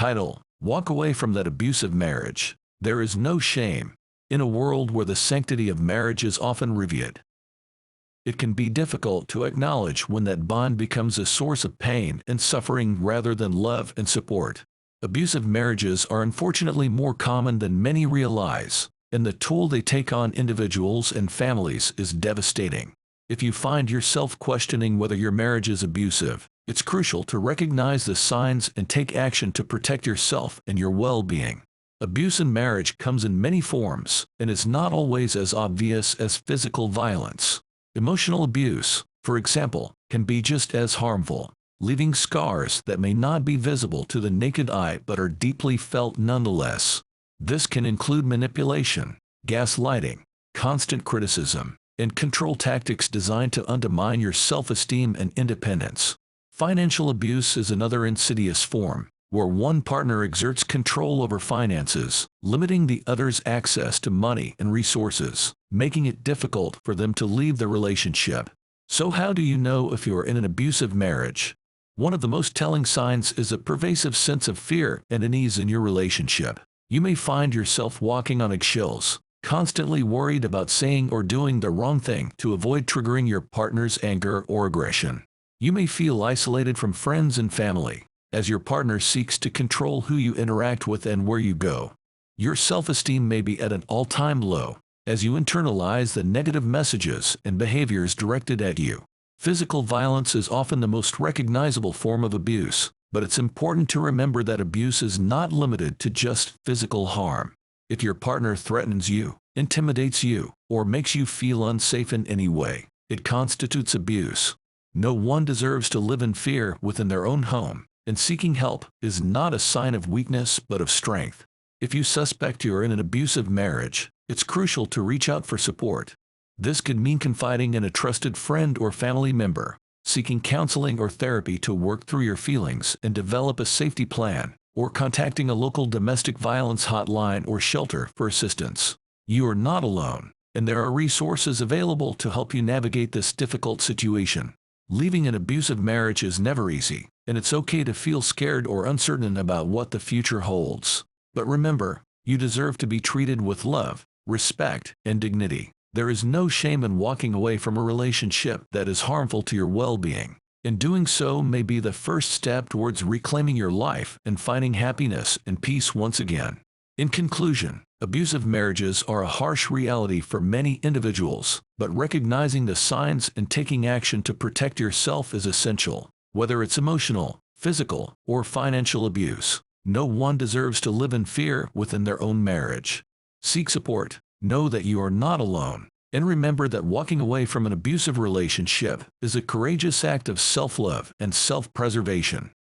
Title: Walk Away from That Abusive Marriage. There is no shame. In a world where the sanctity of marriage is often revered, it can be difficult to acknowledge when that bond becomes a source of pain and suffering rather than love and support. Abusive marriages are unfortunately more common than many realize, and the toll they take on individuals and families is devastating. If you find yourself questioning whether your marriage is abusive, it's crucial to recognize the signs and take action to protect yourself and your well-being. Abuse in marriage comes in many forms and is not always as obvious as physical violence. Emotional abuse, for example, can be just as harmful, leaving scars that may not be visible to the naked eye but are deeply felt nonetheless. This can include manipulation, gaslighting, constant criticism, and control tactics designed to undermine your self-esteem and independence. Financial abuse is another insidious form, where one partner exerts control over finances, limiting the other's access to money and resources, making it difficult for them to leave the relationship. So how do you know if you're in an abusive marriage? One of the most telling signs is a pervasive sense of fear and unease in your relationship. You may find yourself walking on eggshells, constantly worried about saying or doing the wrong thing to avoid triggering your partner's anger or aggression. You may feel isolated from friends and family, as your partner seeks to control who you interact with and where you go. Your self-esteem may be at an all-time low, as you internalize the negative messages and behaviors directed at you. Physical violence is often the most recognizable form of abuse, but it's important to remember that abuse is not limited to just physical harm. If your partner threatens you, intimidates you, or makes you feel unsafe in any way, it constitutes abuse. No one deserves to live in fear within their own home, and seeking help is not a sign of weakness but of strength. If you suspect you're in an abusive marriage, it's crucial to reach out for support. This could mean confiding in a trusted friend or family member, seeking counseling or therapy to work through your feelings and develop a safety plan, or contacting a local domestic violence hotline or shelter for assistance. You are not alone, and there are resources available to help you navigate this difficult situation. Leaving an abusive marriage is never easy, and it's okay to feel scared or uncertain about what the future holds. But remember, you deserve to be treated with love, respect, and dignity. There is no shame in walking away from a relationship that is harmful to your well-being, and doing so may be the first step towards reclaiming your life and finding happiness and peace once again. In conclusion, abusive marriages are a harsh reality for many individuals, but recognizing the signs and taking action to protect yourself is essential. Whether it's emotional, physical, or financial abuse, no one deserves to live in fear within their own marriage. Seek support, know that you are not alone, and remember that walking away from an abusive relationship is a courageous act of self-love and self-preservation.